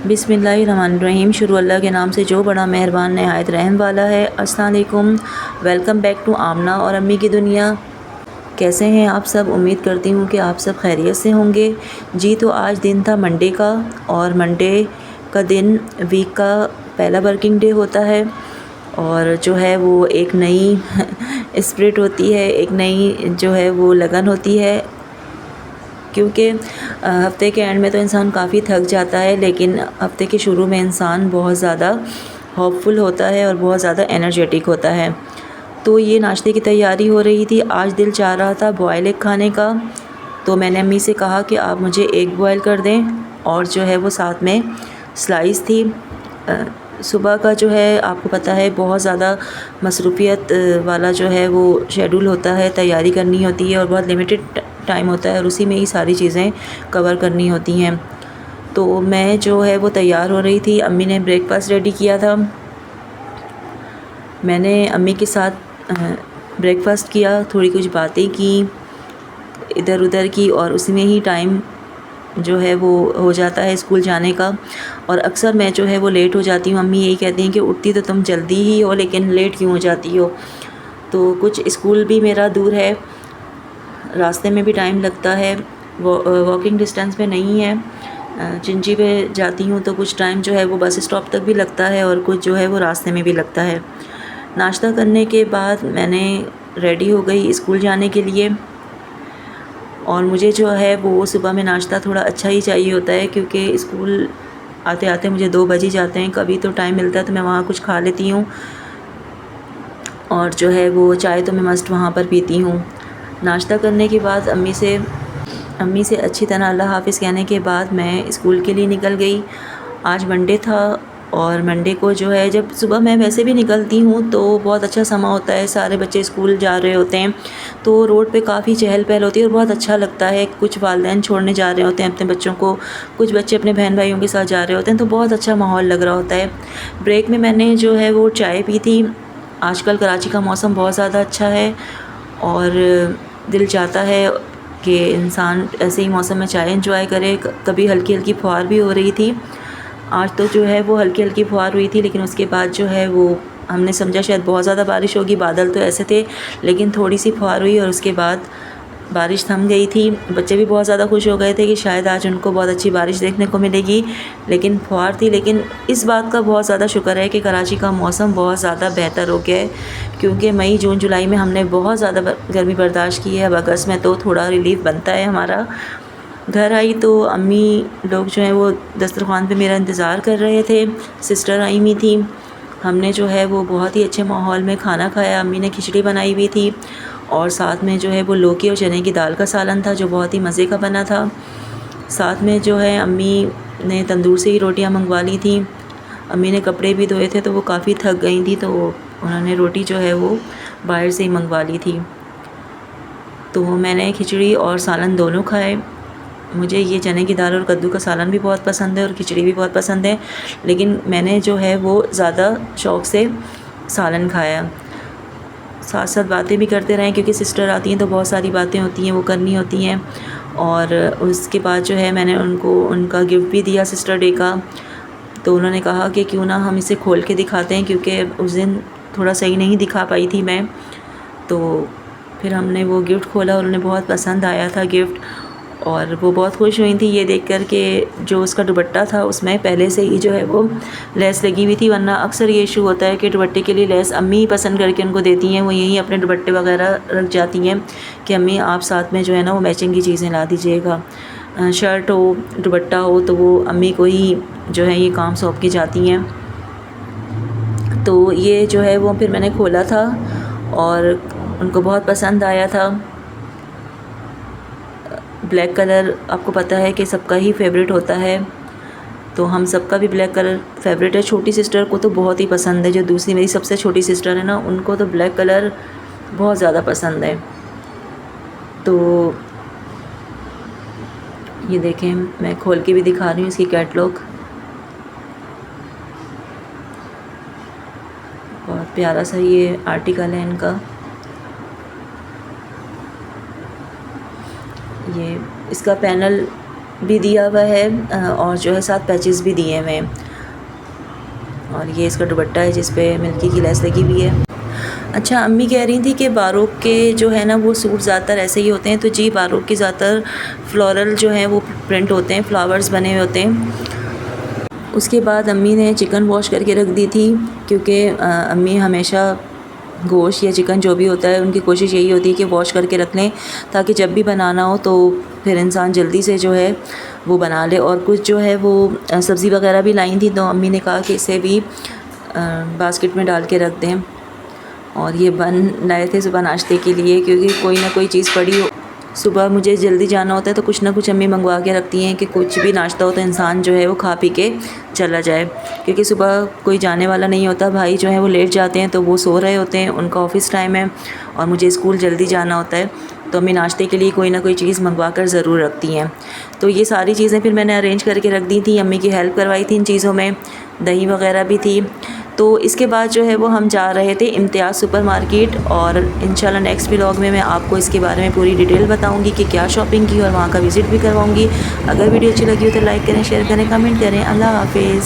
बिस्मिल्लाहिर्रहमानिर्रहीम। शुरू अल्लाह के नाम से जो बड़ा मेहरबान नहायत रहम वाला है। अस्सलाम वालेकुम, वेलकम बैक टू आमना और अम्मी की दुनिया। कैसे हैं आप सब? उम्मीद करती हूँ कि आप सब खैरियत से होंगे। जी तो आज दिन था मंडे का, और मंडे का दिन वीक का पहला वर्किंग डे होता है, और जो है वो एक नई स्पिरिट होती है, एक नई जो है वो लगन होती है, क्योंकि हफ़्ते के एंड में तो इंसान काफ़ी थक जाता है, लेकिन हफ़्ते के शुरू में इंसान बहुत ज़्यादा होपफुल होता है और बहुत ज़्यादा एनर्जेटिक होता है। तो ये नाश्ते की तैयारी हो रही थी। आज दिल चाह रहा था बॉयल एग खाने का, तो मैंने अम्मी से कहा कि आप मुझे एग बॉयल कर दें, और जो है वो साथ में स्लाइस थी। सुबह का जो है आपको पता है बहुत ज़्यादा मसरूफ़ियत वाला जो है वो शेड्यूल होता है, तैयारी करनी होती है और बहुत लिमिटेड टाइम होता है, और उसी में ही सारी चीज़ें कवर करनी होती हैं। तो मैं जो है वो तैयार हो रही थी। अम्मी ने ब्रेकफ़ास्ट रेडी किया था। मैंने अम्मी के साथ ब्रेकफ़ास्ट किया, थोड़ी कुछ बातें की इधर उधर की, और उसी में ही टाइम जो है वो हो जाता है स्कूल जाने का। और अक्सर मैं जो है वो लेट हो जाती हूँ। अम्मी यही कहती हैं कि उठती तो तुम जल्दी ही हो, लेकिन लेट क्यों हो जाती हो। तो कुछ स्कूल भी मेरा दूर है, रास्ते में भी टाइम लगता है, वॉकिंग डिस्टेंस पे नहीं है। चिंची पे जाती हूँ तो कुछ टाइम जो है वो बस स्टॉप तक भी लगता है, और कुछ जो है वो रास्ते में भी लगता है। नाश्ता करने के बाद मैंने रेडी हो गई स्कूल जाने के लिए, और मुझे जो है वो सुबह में नाश्ता थोड़ा अच्छा ही चाहिए होता है, क्योंकि स्कूल आते आते मुझे 2 बज ही जाते हैं। कभी तो टाइम मिलता है तो मैं वहाँ कुछ खा लेती हूँ, और जो है वो चाय तो मैं मस्ट वहाँ पर पीती हूँ। नाश्ता करने के बाद अम्मी से अच्छी तरह अल्लाह हाफ़िज़ कहने के बाद मैं स्कूल के लिए निकल गई। आज मंडे था, और मंडे को जो है जब सुबह मैं वैसे भी निकलती हूँ तो बहुत अच्छा समा होता है, सारे बच्चे स्कूल जा रहे होते हैं, तो रोड पे काफ़ी चहल पहल होती है और बहुत अच्छा लगता है। कुछ वालिदैन छोड़ने जा रहे होते हैं अपने बच्चों को, कुछ बच्चे अपने बहन भाइयों के साथ जा रहे होते हैं, तो बहुत अच्छा माहौल लग रहा होता है। ब्रेक में मैंने जो है वो चाय पी थी। आजकल कराची का मौसम बहुत ज़्यादा अच्छा है, और दिल चाहता है कि इंसान ऐसे ही मौसम में चाय एंजॉय करे। कभी हल्की हल्की फुहार भी हो रही थी। आज तो जो है वो हल्की हल्की फुहार हुई थी, लेकिन उसके बाद जो है वो हमने समझा शायद बहुत ज़्यादा बारिश होगी। बादल तो ऐसे थे, लेकिन थोड़ी सी फुहार हुई और उसके बाद बारिश थम गई थी। बच्चे भी बहुत ज़्यादा खुश हो गए थे कि शायद आज उनको बहुत अच्छी बारिश देखने को मिलेगी, लेकिन फुहार थी। लेकिन इस बात का बहुत ज़्यादा शुक्र है कि कराची का मौसम बहुत ज़्यादा बेहतर हो गया है, क्योंकि मई जून जुलाई में हमने बहुत ज़्यादा गर्मी बर्दाश्त की है। अब अगस्त में तो थोड़ा रिलीफ बनता है हमारा। घर आई तो अम्मी लोग जो हैं वो दस्तरख़्वान पे मेरा इंतज़ार कर रहे थे। सिस्टर आई हुई थी। हमने जो है वो बहुत ही अच्छे माहौल में खाना खाया। अम्मी ने खिचड़ी बनाई हुई थी, और साथ में जो है वो लौकी और चने की दाल का सालन था, जो बहुत ही मज़े का बना था। साथ में जो है अम्मी ने तंदूर से ही रोटियां मंगवा ली थी। अम्मी ने कपड़े भी धोए थे तो वो काफ़ी थक गई थी, तो उन्होंने रोटी जो है वो बाहर से ही मंगवा ली थी। तो मैंने खिचड़ी और सालन दोनों खाए। मुझे ये चने की दाल और कद्दू का सालन भी बहुत पसंद है, और खिचड़ी भी बहुत पसंद है, लेकिन मैंने जो है वो ज़्यादा शौक़ से सालन खाया। साथ साथ बातें भी करते रहें, क्योंकि सिस्टर आती हैं तो बहुत सारी बातें होती हैं वो करनी होती हैं। और उसके बाद जो है मैंने उनको उनका गिफ्ट भी दिया सिस्टर डे का। तो उन्होंने कहा कि क्यों ना हम इसे खोल के दिखाते हैं, क्योंकि उस दिन थोड़ा सही नहीं दिखा पाई थी मैं। तो फिर हमने वो गिफ्ट खोला और उन्हें बहुत पसंद आया था गिफ्ट, और वो बहुत खुश हुई थी ये देख कर के जो उसका दुपट्टा था उसमें पहले से ही जो है वो लेस लगी हुई थी। वरना अक्सर ये इशू होता है कि दुपट्टे के लिए लेस अम्मी ही पसंद करके उनको देती हैं, वो यहीं अपने दुपट्टे वगैरह रख जाती हैं कि अम्मी आप साथ में जो है ना वो मैचिंग की चीज़ें ला दीजिएगा। शर्ट हो, दुपट्टा हो, तो वो अम्मी को ही जो है ये काम सौंप के जाती हैं। तो ये जो है वो फिर मैंने खोला था और उनको बहुत पसंद आया था। ब्लैक कलर आपको पता है कि सबका ही फेवरेट होता है, तो हम सबका भी ब्लैक कलर फेवरेट है। छोटी सिस्टर को तो बहुत ही पसंद है, जो दूसरी मेरी सबसे छोटी सिस्टर है ना, उनको तो ब्लैक कलर बहुत ज़्यादा पसंद है। तो ये देखें, मैं खोल के भी दिखा रही हूँ इसकी कैटलॉग। बहुत प्यारा सा ये आर्टिकल है इनका। ये इसका पैनल भी दिया हुआ है और जो है 7 पैचेस भी दिए हुए हैं। और ये इसका दुपट्टा है जिस पे मिल्की की लेस लगी हुई है। अच्छा, अम्मी कह रही थी कि बारोक के जो है ना वो सूट ज़्यादातर ऐसे ही होते हैं। तो जी, बारोक के ज़्यादातर फ्लोरल जो है वो प्रिंट होते हैं, फ्लावर्स बने हुए होते हैं। उसके बाद अम्मी ने चिकन वॉश करके रख दी थी, क्योंकि अम्मी हमेशा गोश्त या चिकन जो भी होता है उनकी कोशिश यही होती है कि वॉश करके रख लें, ताकि जब भी बनाना हो तो फिर इंसान जल्दी से जो है वो बना ले। और कुछ जो है वो सब्ज़ी वगैरह भी लाई थी, तो अम्मी ने कहा कि इसे भी बास्केट में डाल के रख दें। और ये बन लाए थे सुबह नाश्ते के लिए, क्योंकि कोई ना कोई चीज़ पड़ी हो। सुबह मुझे जल्दी जाना होता है तो कुछ ना कुछ अम्मी मंगवा के रखती हैं कि कुछ भी नाश्ता हो तो इंसान जो है वो खा पी के चला जाए, क्योंकि सुबह कोई जाने वाला नहीं होता। भाई जो है वो लेट जाते हैं तो वो सो रहे होते हैं, उनका ऑफ़िस टाइम है और मुझे स्कूल जल्दी जाना होता है, तो अम्मी नाश्ते के लिए कोई ना कोई चीज़ मंगवा कर ज़रूर रखती हैं। तो ये सारी चीज़ें फिर मैंने अरेंज करके रख दी थी, अम्मी की हेल्प करवाई थी इन चीज़ों में, दही वगैरह भी थी। तो इसके बाद जो है वो हम जा रहे थे इम्तियाज़ सुपर मार्केट, और इंशाल्लाह नेक्स्ट व्लॉग में मैं आपको इसके बारे में पूरी डिटेल बताऊंगी कि क्या शॉपिंग की और वहाँ का विज़िट भी करवाऊंगी। अगर वीडियो अच्छी लगी हो तो लाइक करें, शेयर करें, कमेंट करें। अल्लाह हाफिज़।